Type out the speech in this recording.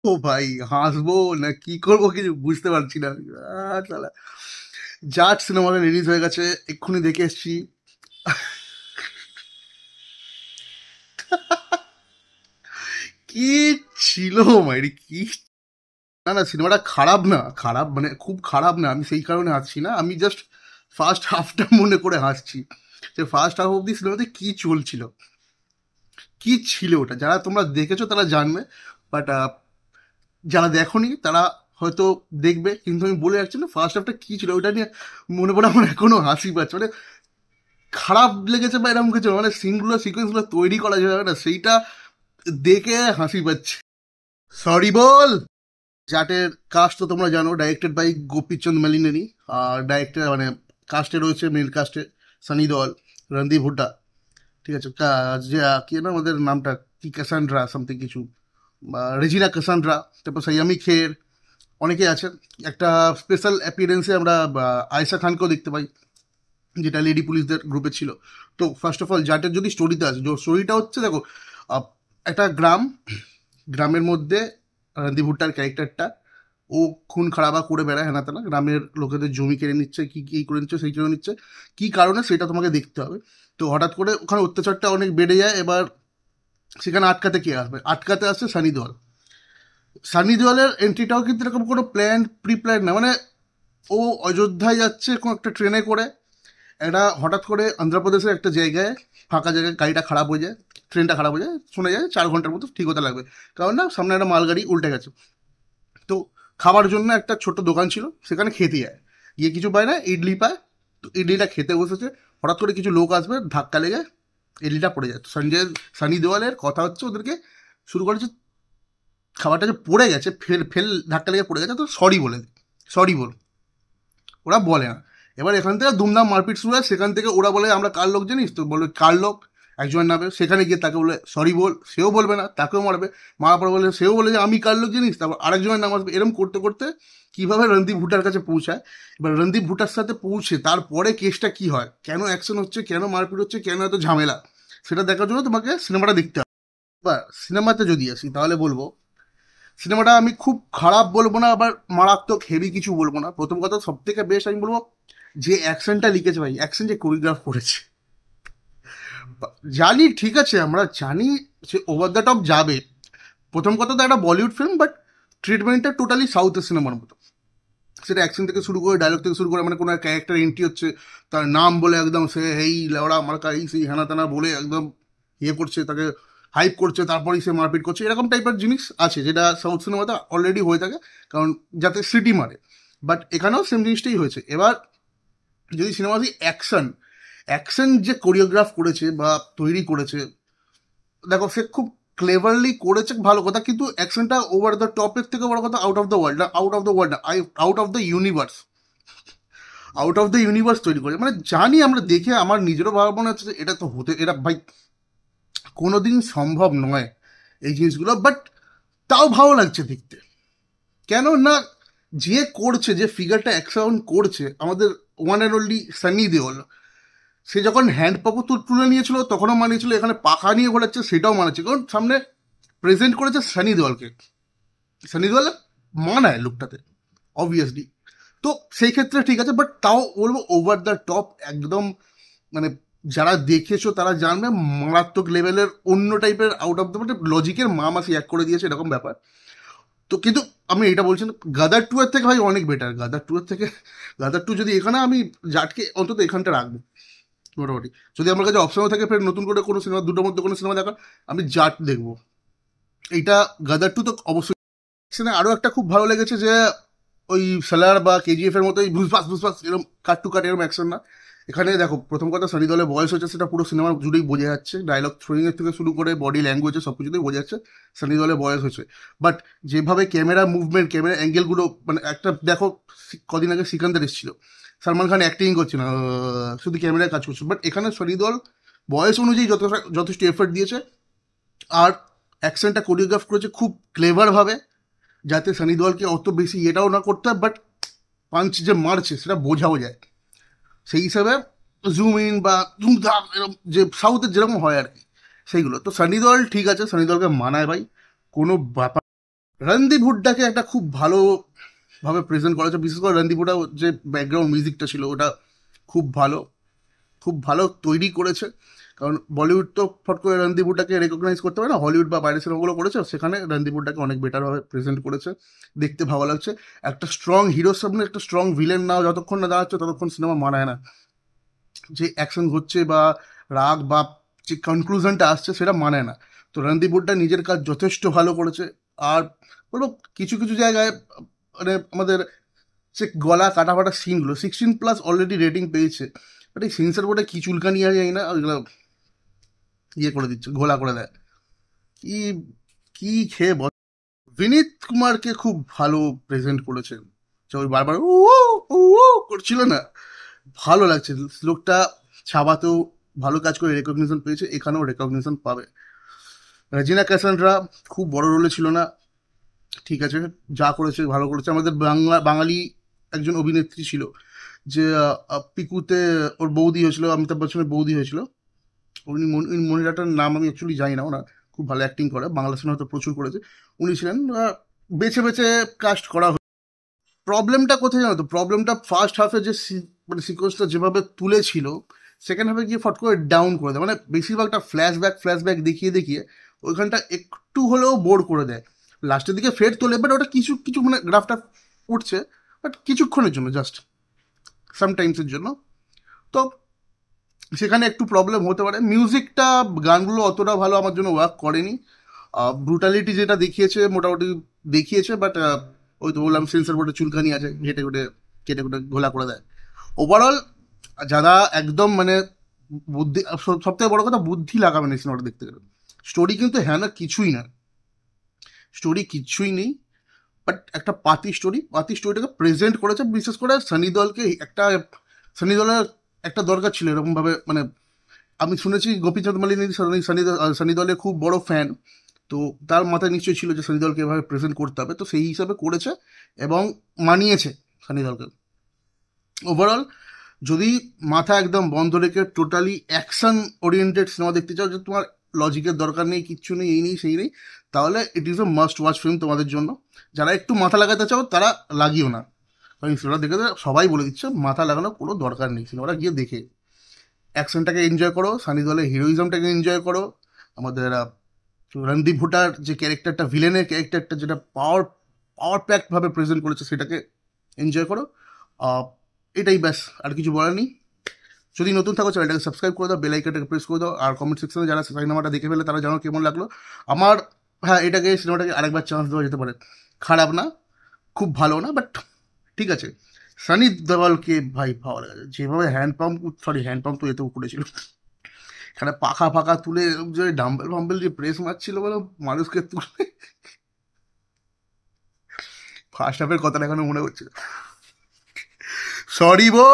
ও ভাই, হাসবো না কি করবো কিছু বুঝতে পারছি না। শালা জাট সিনেমাটা রিলিজ হয়ে গেছে, এক্ষুনি দেখে এসছি। কি ছিল মাইরি, কি! না না, সিনেমাটা খারাপ না, খারাপ মানে খুব খারাপ না, আমি সেই কারণে হাসছি না, আমি জাস্ট ফার্স্ট হাফটা মনে করে হাসছি যে ফার্স্ট হাফ অব্দি সিনেমাতে কি চলছিল, কি ছিল ওটা। যারা তোমরা দেখেছো তারা জানবে, বাট যারা দেখোনি তারা হয়তো দেখবে, কিন্তু আমি বলে যাচ্ছি না ফার্স্ট হাফটা কি ছিল ওটা নিয়ে মনে পড়ে আমার এখনো হাসি পাচ্ছে। মানে খারাপ লেগেছে বা এরকম কিছু না, মানে সিনগুলো সিকোয়েন্সগুলো তৈরি করা যাবে না, সেইটা দেখে হাসি পাচ্ছে। সরি বল। জাটের কাস্ট তো তোমরা জানো, ডাইরেক্টেড বাই গোপীচন্দ মেলিনেনি। আর ডাইরেক্টর মানে কাস্টে রয়েছে, মেন কাস্টে সানি দেওয়াল, রণদীপ হুড্ডা, ঠিক আছে, যে কি না আমাদের নামটা কি, ক্যাসান্ড্রা সামথিং কিছু, বা রেজিনা ক্যাসান্ড্রা, তারপর সাইয়ামি খের, অনেকে আছে। একটা স্পেশাল অ্যাপিয়ারেন্সে আমরা আয়েশা খানকেও দেখতে পাই, যেটা লেডি পুলিশদের গ্রুপে ছিল। তো ফার্স্ট অফ অল জাটের যদি স্টোরিতে আছে, স্টোরিটা হচ্ছে দেখো, আহ, একটা গ্রামের মধ্যে রণদীপ হুড্ডার ক্যারেক্টারটা, ও খুন খারাপা করে বেড়ায়, হেনা তেনা, গ্রামের লোকেদের জমি কেড়ে নিচ্ছে, কি কি করে নিচ্ছে, সেই করে নিচ্ছে, কি কারণে সেটা তোমাকে দেখতে হবে। তো হঠাৎ করে ওখানে অত্যাচারটা অনেক বেড়ে যায়, এবার সেখানে আটকাতে কে আসবে, আটকাতে আসছে সানি দেওয়াল। সানি দেওয়ালের এন্ট্রিটাও কিন্তু এরকম কোনো প্রি প্ল্যান না, মানে ও অযোধ্যায় যাচ্ছে কোনো একটা ট্রেনে করে, একটা হঠাৎ করে অন্ধ্রপ্রদেশের একটা জায়গায়, ফাঁকা জায়গায় গাড়িটা খারাপ হয়ে যায়, ট্রেনটা খারাপ হয়ে যায়, শোনা যায় 4 ঘন্টার মতো ঠিক হতে লাগবে, কারণ না সামনে একটা মালগাড়ি উল্টে গেছে। তো খাবার জন্য একটা ছোট্ট দোকান ছিল, সেখানে খেতে যায়, গিয়ে কিছু পায় না, ইডলি পায়। তো ইডলিটা খেতে বসেছে, হঠাৎ করে কিছু লোক আসবে, ধাক্কা লেগে ইডলিটা পড়ে যায়। তো সানি দেওয়ালের কথা হচ্ছে ওদেরকে শুরু করেছে, খাবারটা যে পড়ে গেছে, ফেল ধাক্কা লেগে পড়ে গেছে, তো সরি বলে দে, সরি বল। ওরা বলে না। এবার এখান থেকে দুমদাম মারপিট শুরু হয়, সেখান থেকে ওরা বলে আমরা কার লোক জানিস, তো বলবে কার লোক, একজনের নামে, সেখানে গিয়ে তাকে বলে সরি বল, সেও বলবে না, তাকেও মারবে, মারার পর বলে, সেও বলে যে আমি কার লোক জানিস, তারপর আরেকজনের নাম আসবে, এরকম করতে করতে কিভাবে রণদীপ ভুটার কাছে পৌঁছায়। এবার রণদীপ ভুটার সাথে পৌঁছে তারপরে কেসটা কি হয়, কেন অ্যাকশন হচ্ছে, কেন মারপিট হচ্ছে, কেন এত ঝামেলা, সেটা দেখার জন্য তোমাকে সিনেমাটা দেখতে হবে। এবার সিনেমাতে যদি আসি তাহলে বলবো, সিনেমাটা আমি খুব খারাপ বলবো না, আবার মারাত্মক হেভি কিছু বলবো না। প্রথম কথা, সব থেকে বেস্ট আমি বলবো যে অ্যাকশনটা লিখেছে ভাই, অ্যাকশন যে কোরিওগ্রাফ করেছে, জানি ঠিক আছে, আমরা জানি সে ওভার দ্য টপ যাবে। প্রথম কথা তো একটা বলিউড ফিল্ম, বাট ট্রিটমেন্টটা টোটালি সাউথের সিনেমার মতো। সেটা অ্যাকশন থেকে শুরু করে, ডায়লগ থেকে শুরু করে, মানে কোনো ক্যারেক্টার এন্ট্রি হচ্ছে, তার নাম বলে একদম সে এই লেওড়া মার্কা এই সেই হেনা তেনা বলে একদম ইয়ে করছে, তাকে হাইপ করছে, তারপরেই সে মারপিট করছে, এরকম টাইপের জিনিস আছে যেটা সাউথ সিনেমাতে অলরেডি হয়ে থাকে, কারণ যাতে সিটি মারে। বাট এখানেও সেম জিনিসটাই হয়েছে। এবার যদি সিনেমা অ্যাকশন, অ্যাকশন যে কোরিওগ্রাফ করেছে বা তৈরি করেছে, দেখো সে খুব ক্লেভারলি করেছে, ভালো কথা, কিন্তু অ্যাকশনটা ওভার দ্য টপের থেকে বড় কথা আউট অফ দ্য ওয়ার্ল্ড, না আউট অফ দ্য ওয়ার্ল্ড না, out of the universe, out of the universe তৈরি করে। মানে জানি আমরা দেখে আমার নিজেরও ভাবা মনে হচ্ছে যে এটা তো হতে, এটা ভাই কোনোদিন সম্ভব নয় এই জিনিসগুলো, বাট তাও ভালো লাগছে দেখতে। কেন না, যে করছে, যে ফিগারটা অ্যাকশন করছে, আমাদের one and only Sunny Deol, সে যখন হ্যান্ড পাপও তুলে নিয়েছিল তখনও মানিয়েছিল, এখানে পাখা নিয়ে ঘোরাচ্ছে সেটাও মানাচ্ছে, কারণ সামনে প্রেজেন্ট করেছে সানি দেওয়ালকে, সানি দেওয়াল মানায় লুকটাতে অবভিয়াসলি। তো সেই ক্ষেত্রে ঠিক আছে, বাট তাও বলবো ওভার দ্য টপ একদম, মানে যারা দেখেছো তারা জানবে মারাত্মক লেভেলের, অন্য টাইপের, আউট অফ দ্য মানে লজিকের মাসি এক করে দিয়েছে এরকম ব্যাপার। তো কিন্তু আমি এটা বলছি না, গাদার টু এর থেকে ভাই অনেক বেটার, গাদার টু এর থেকে, গাদার টু যদি এখানে আমি জাটকে অন্তত এখানটা রাখবো মোটামুটি। যদি আমার কাছে অপশনও থাকে ফের নতুন করে কোনো সিনেমা, দুটোর মধ্যে কোনো সিনেমা দেখার, আমি জাট দেখবো। এইটা গাদার টু তো অবশ্যই। সেখানে আরও একটা খুব ভালো লেগেছে যে ওই সেলার বা কেজিএফ এর মতো ওই ভুসপাস এরকম কাট টু কাট এরকম অ্যাকশন না। এখানে দেখো প্রথম কথা, সানি দেওয়ালের বয়স হচ্ছে, সেটা পুরো সিনেমা জুড়েই বোঝা যাচ্ছে, ডায়লগ থ্রোয়িং এর থেকে শুরু করে বডি ল্যাঙ্গুয়েজে সব কিছুতেই বোঝা যাচ্ছে সানি দেওয়ালের বয়স হয়েছে। বাট যেভাবে ক্যামেরা মুভমেন্ট, ক্যামেরা অ্যাঙ্গেলগুলো, মানে একটা দেখো, কদিন আগে সিকান্দার এসেছিল, সালমান খান অ্যাক্টিং করছে না, শুধু ক্যামেরায় কাজ করছে, বাট এখানে সানি দেওয়াল বয়স অনুযায়ী যথেষ্ট এফর্ট দিয়েছে, আর অ্যাকশনটা কোরিওগ্রাফ করেছে খুব ক্লেভারভাবে, যাতে সানি দেওয়ালকে অত বেশি এটাও না করতে হয়, বাট পাঞ্চ যে মারছে সেটা বোঝাও যায়। সেই হিসাবে জুম ইন বা ধুমধাম এরকম যে সাউথের যেরকম হয় আর কি, সেইগুলো তো সানি দেওয়াল ঠিক আছে, সানি দেওয়ালকে মানায় ভাই, কোনো ব্যাপার। রণদীপ হুড্ডাকে একটা খুব ভালোভাবে প্রেজেন্ট করেছে, বিশেষ করে রণদীপ হুড্ডা যে ব্যাকগ্রাউন্ড মিউজিকটা ছিল ওটা খুব ভালো, খুব ভালো তৈরি করেছে। কারণ বলিউড তো ফট করে রণদীপ হুড্ডাকে রেকগনাইজ করতে পারে না, হলিউড বা বাইরের সিনেমাগুলো করেছে, সেখানে রণদীপ হুড্ডাকে অনেক বেটারভাবে প্রেজেন্ট করেছে, দেখতে ভালো লাগছে। একটা স্ট্রং হিরোর সামনে একটা স্ট্রং ভিলেন না যতক্ষণ না দাঁড়াচ্ছে ততক্ষণ সিনেমা মানায় না, যে অ্যাকশন হচ্ছে বা রাগ বা যে কনক্লুশনটা আসছে সেটা মানে না। তো রণদীপ হুড্ডা নিজের কাজ যথেষ্ট ভালো করেছে। আর বলবো কিছু কিছু জায়গায় মানে আমাদের যে গলা কাটা ফাটা সিনগুলো 16+ অলরেডি রেটিং পেয়েছে, বাট এই সেন্সার বোর্ডে কি চুলকানি আর যায় না, ওইগুলো ইয়ে করে দিচ্ছে, ঘোলা করে দেয়। কি কি খেয়ে বল। বিনীত কুমারকে খুব ভালো প্রেজেন্ট করেছে, যে ওই বারবার উ উ উ করছিল না, ভালো লাগছে। লোকটা ছাবাতেও ভালো কাজ করে রেকগনিশন পেয়েছে, এখানেও রেকগনিশন পাবে। রাজিনা ক্যাসান্ড্রা খুব বড় রোলে ছিল না, ঠিক আছে, যা করেছে ভালো করেছে। আমাদের বাঙালি একজন অভিনেত্রী ছিল যে পিকুতে ওর বৌদি হয়েছিল, অমিতাভ বচ্চনের বৌদি হয়েছিল, উনি মহিলাটার নাম আমি অ্যাকচুয়ালি জানি না, ওনার খুব ভালো অ্যাক্টিং করে, বাংলা সিনেমা তো প্রচুর করেছে। উনি ছিলেন, বেছে বেছে কাস্ট করা। প্রবলেমটা কোথায় জানো তো, প্রবলেমটা ফার্স্ট হাফে যে মানে সিকোয়েন্সটা যেভাবে তুলেছিল, সেকেন্ড হাফে গিয়ে ফট করে ডাউন করে দেয়, মানে বেশিরভাগটা ফ্ল্যাশব্যাক দেখিয়ে দেখিয়ে ওইখানটা একটু হলেও বোর করে দেয়। লাস্টের দিকে ফের তোলে, বাট ওটা কিছু কিছু মানে গ্রাফটা উঠছে, বাট কিছুক্ষণের জন্য, জাস্ট সামটাইমসের জন্য। তো সেখানে একটু প্রবলেম হতে পারে। মিউজিকটা, গানগুলো অতটা ভালো আমার জন্য ওয়ার্ক করেনি। ব্রুটালিটি যেটা দেখিয়েছে মোটামুটি দেখিয়েছে, বাট ওই তো বললাম সেন্সার বোর্ডে চুলকানি আছে, কেটে কুটে ঘোলা করে দেয়। ওভারঅল যারা একদম মানে বুদ্ধি, সব থেকে বড় কথা বুদ্ধি লাগাবেন এই সিনেমাটা দেখতে গেলে। স্টোরি কিন্তু হ্যাঁ না কিছুই না, স্টোরি কিচ্ছুই নেই, বাট একটা পাতি স্টোরিটাকে প্রেজেন্ট করেছে। বিশেষ করে সানি দলের একটা দরকার ছিল এরকমভাবে, মানে আমি শুনেছি গোপীচাঁদ মালিনী সানি দলের খুব বড় ফ্যান, তো তার মাথায় নিশ্চয়ই ছিল যে সানি দলকে এভাবে প্রেজেন্ট করতে হবে, তো সেই হিসাবে করেছে এবং মানিয়েছে সানি দলকে। ওভারঅল যদি মাথা একদম বন্ধ রেখে টোটালি অ্যাকশন ওরিয়েন্টেড সিনেমা দেখতে চাও, যে তোমার লজিকের দরকার নেই, কিচ্ছু নেই, এই নেই সেই নেই, তাহলে it is a must watch film তোমাদের জন্য। যারা একটু মাথা লাগাতে চাও তারা লাগিও না, কারণ সিনেমা দেখে সবাই বলে দিচ্ছে মাথা লাগানোর কোনো দরকার নেই, সিনেমাটা গিয়ে দেখে অ্যাকশনটাকে এনজয় করো, সানি দেওয়ালের হিরোইজমটাকে এনজয় করো, আমাদের রণদীপ হুডার যে ক্যারেক্টারটা, ভিলেনের ক্যারেক্টারটা যেটা পাওয়ার প্যাকড ভাবে প্রেজেন্ট করেছে সেটাকে এনজয় করো। এটাই ব্যাস, আর কিছু বলার নেই। যদি নতুন থাকো চ্যানেলটাকে সাবস্ক্রাইব করে দাও, বেল আইকনটাকে প্রেস করে দাও, আর কমেন্ট সেকশনে যারা সিনেমাটা দেখে ফেলে তারা জানো কেমন লাগলো আমার। হ্যাঁ, সিনেমাটাকে আরেকবার চান্স দেওয়া যেতে পারে, খারাপ না, খুব ভালো না, বাট ঠিক আছে। সানি দেওয়ালকে ভাই ভালো লাগে, যেভাবে হ্যান্ড পাম্প তো এতেও করেছিল, এখানে পাখা ফাঁকা তুলে যে ডাম্বেল ফাম্বেল যে প্রেস মারছিল বলো মানুষকে তুলে, ফার্স্ট হাফের কথাটা এখনো মনে হচ্ছে। সরি বো।